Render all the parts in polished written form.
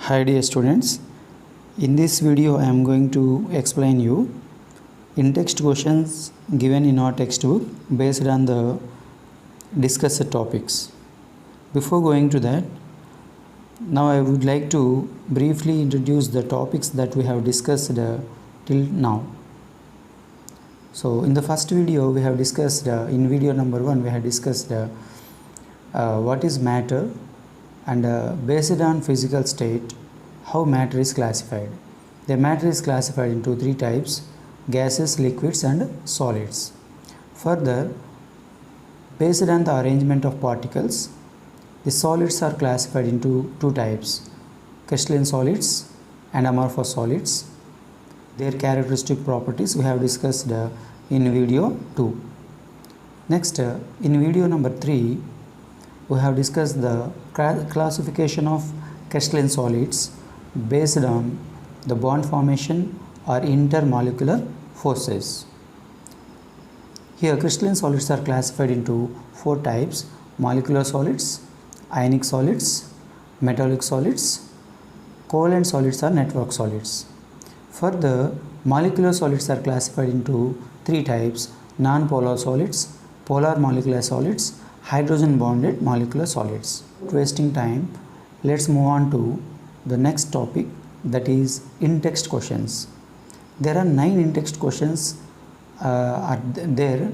Hi dear students, in this video I am going to explain you in-text questions given in our textbook based on the discussed topics. Before going to that, now I would like to briefly introduce the topics that we have discussed till now. So in the first video we have discussed, in video number 1 we have discussed what is matter and based on physical state how matter is classified. The matter is classified into 3 types: gases, liquids and solids. Further, based on the arrangement of particles, the solids are classified into 2 types: crystalline solids and amorphous solids. Their characteristic properties we have discussed in video 2. Next, in video number 3 we have discussed the classification of crystalline solids based on the bond formation or intermolecular forces. Here crystalline solids are classified into 4 types: molecular solids, ionic solids, metallic solids, covalent solids or network solids. Further, molecular solids are classified into 3 types: non-polar solids, polar molecular solids, hydrogen bonded molecular solids. Wasting time, let's move on to the next topic, that is in-text questions. There are 9 in-text questions are there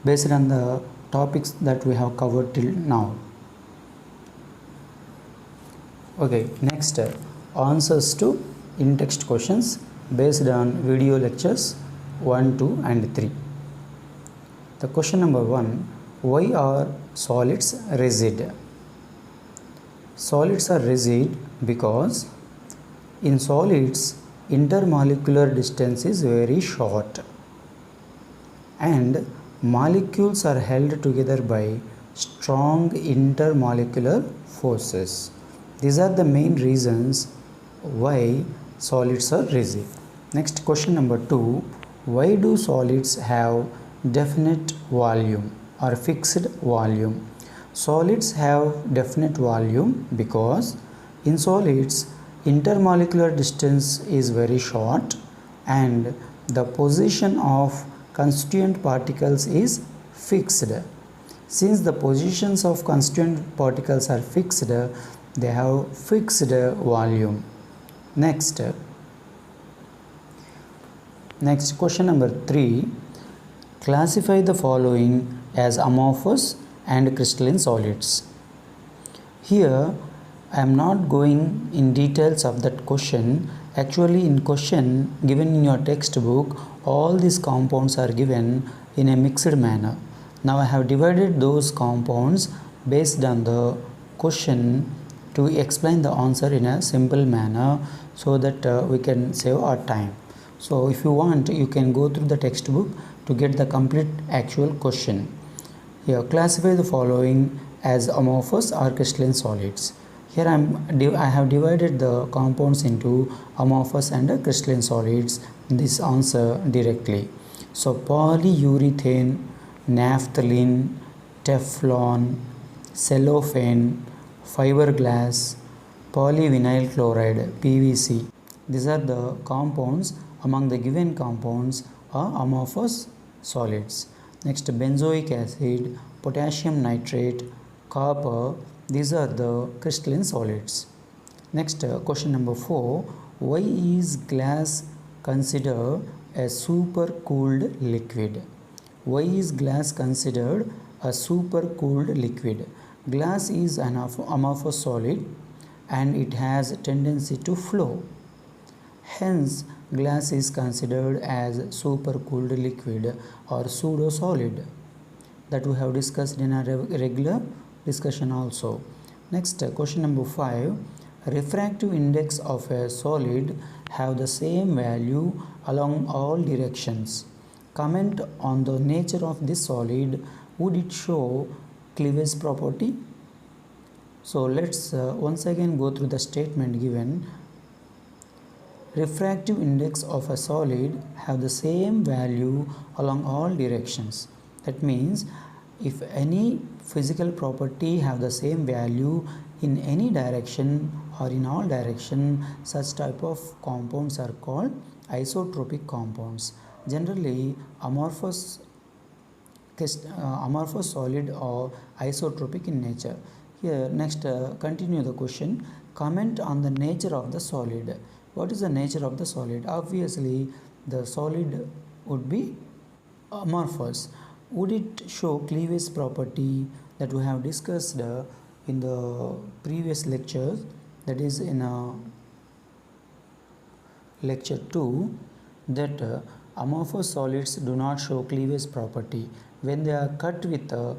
based on the topics that we have covered till now. Okay, next, answers to in-text questions based on video lectures 1, 2 and 3. The question number 1: why are solids rigid? Solids are rigid because in solids intermolecular distance is very short and molecules are held together by strong intermolecular forces. These are the main reasons why solids are rigid. Next, question number 2: why do solids have definite volume or fixed volume? Solids have definite volume because in solids intermolecular distance is very short and the position of constituent particles is fixed. Since the positions of constituent particles are fixed, they have fixed volume. Next, question number 3: classify the following as amorphous and crystalline solids. Here I am not going in details of that question. Actually, in question given in your textbook, all these compounds are given in a mixed manner. Now I have divided those compounds based on the question to explain the answer in a simple manner so that we can save our time. So if you want, you can go through the textbook to get the complete actual question. Here, classify the following as amorphous or crystalline solids. Here I have divided the compounds into amorphous and crystalline solids in this answer directly. So polyurethane, naphthalene, Teflon, cellophane, fiberglass, polyvinyl chloride, PVC. These are the compounds among the given compounds are amorphous solids. Next, benzoic acid, potassium nitrate, copper, these are the crystalline solids. Next, question number 4: why is glass considered a supercooled liquid? Why is glass considered a supercooled liquid? Glass is an amorphous solid and it has a tendency to flow. Hence, glass is considered as supercooled liquid or pseudo-solid, that we have discussed in a regular discussion also. Next, question number 5: refractive index of a solid have the same value along all directions. Comment on the nature of this solid. Would it show cleavage property? So let's once again go through the statement given. Refractive index of a solid have the same value along all directions. That means if any physical property have the same value in any direction or in all direction, such type of compounds are called isotropic compounds. Generally, amorphous solid or isotropic in nature. Here next continue the question. Comment on the nature of the solid. What is the nature of the solid? Obviously the solid would be amorphous. Would it show cleavage property that we have discussed in the previous lectures, that is in lecture 2, that amorphous solids do not show cleavage property. When they are cut with a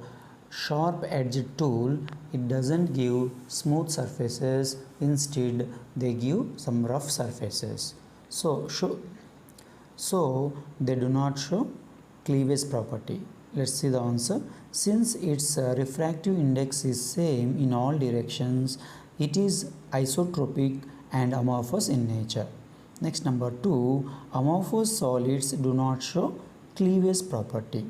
sharp edged tool, it doesn't give smooth surfaces, instead they give some rough surfaces. So they do not show cleavage property. Let's see the answer. Since its refractive index is same in all directions, it is isotropic and amorphous in nature. Next, number 2, amorphous solids do not show cleavage property.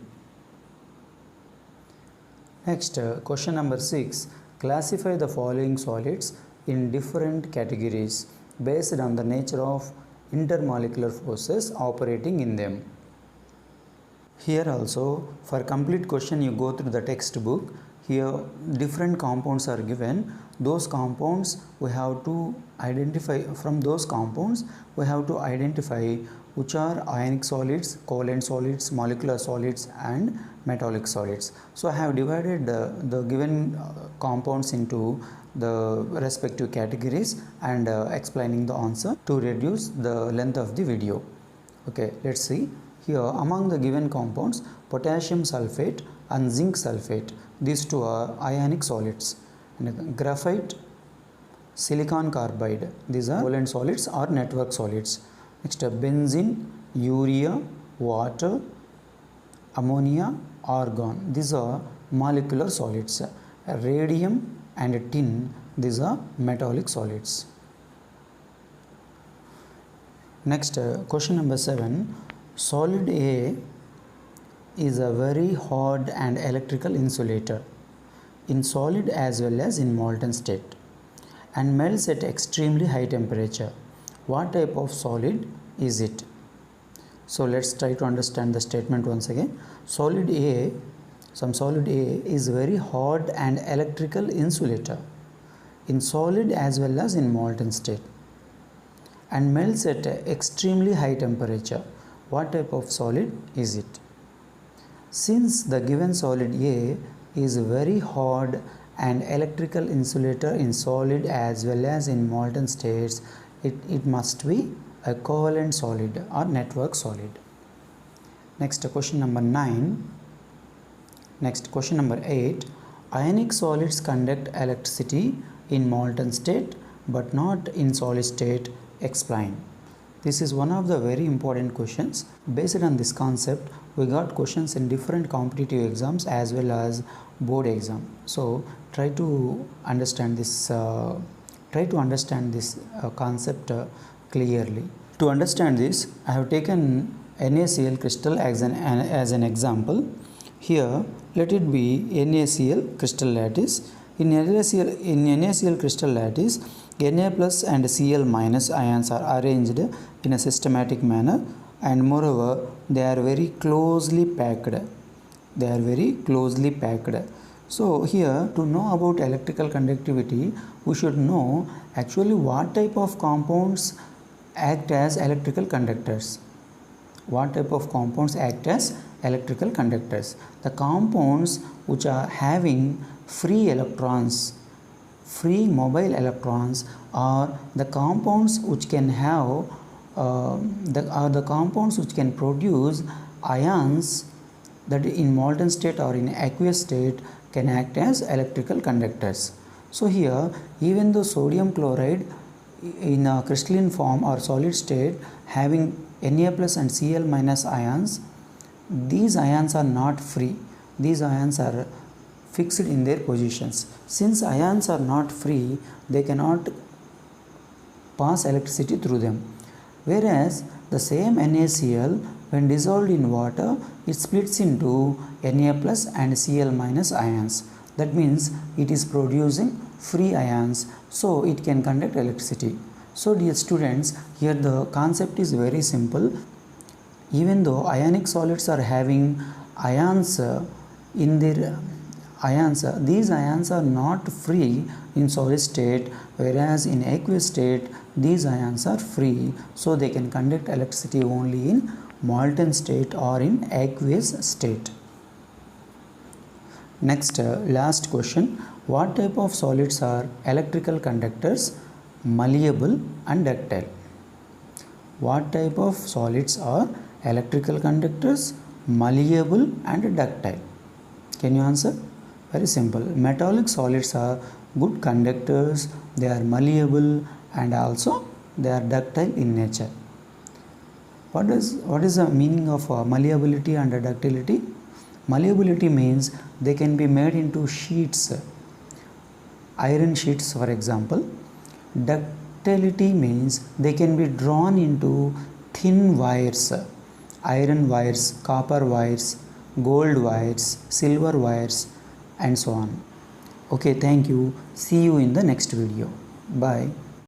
Next, question number 6, classify the following solids in different categories based on the nature of intermolecular forces operating in them. Here also, for complete question you go through the textbook. Here different compounds are given. Those compounds we have to identify. From those compounds we have to identify which are ionic solids, covalent solids, molecular solids and metallic solids. So I have divided the given compounds into the respective categories and explaining the answer to reduce the length of the video. Okay, let's see. Here among the given compounds, potassium sulfate and zinc sulfate, these two are ionic solids. And graphite, silicon carbide, these are covalent solids or network solids. Next, benzene, urea, water, ammonia, argon, these are molecular solids. Radium and tin, these are metallic solids. Next, question number 7, solid A is a very hard and electrical insulator in solid as well as in molten state and melts at extremely high temperature. What type of solid is it? So let's try to understand the statement once again. Solid A is very hard and electrical insulator in solid as well as in molten state and melts at extremely high temperature. What type of solid is it? Since the given solid A is very hard and electrical insulator in solid as well as in molten states, it must be a covalent solid or network solid. Next, question number 9. Next, question number 8. Ionic solids conduct electricity in molten state but not in solid state. Explain. This is one of the very important questions. Based on this concept, we got questions in different competitive exams as well as board exam. So try to understand this concept clearly. To understand this, I have taken NaCl crystal as an example. Here, let it be NaCl crystal lattice. In NaCl crystal lattice, Na plus and Cl minus ions are arranged in a systematic manner, and moreover they are very closely packed. So here, to know about electrical conductivity, we should know actually what type of compounds act as electrical conductors. The compounds which are having free mobile electrons, are the compounds which can have the compounds which can produce ions that in molten state or in aqueous state can act as electrical conductors. So here, even though sodium chloride in a crystalline form or solid state having Na plus and Cl minus ions, these ions are not free. These ions are fixed in their positions. Since ions are not free, they cannot pass electricity through them. Whereas the same NaCl, when dissolved in water, it splits into Na plus and Cl minus ions. That means it is producing free ions, so it can conduct electricity. So dear students, here the concept is very simple. Even though ionic solids are having ions in their ions, these ions are not free in solid state, whereas in aqueous state these ions are free, so they can conduct electricity only in molten state or in aqueous state. Next, last question. What type of solids are electrical conductors, malleable and ductile? What type of solids are electrical conductors, malleable and ductile? Can you answer? Very simple. Metallic solids are good conductors, they are malleable and also they are ductile in nature. What is the meaning of malleability and ductility? Malleability means they can be made into sheets, iron sheets for example. Ductility means they can be drawn into thin wires, iron wires, copper wires, gold wires, silver wires and so on. Okay, thank you. See you in the next video. Bye.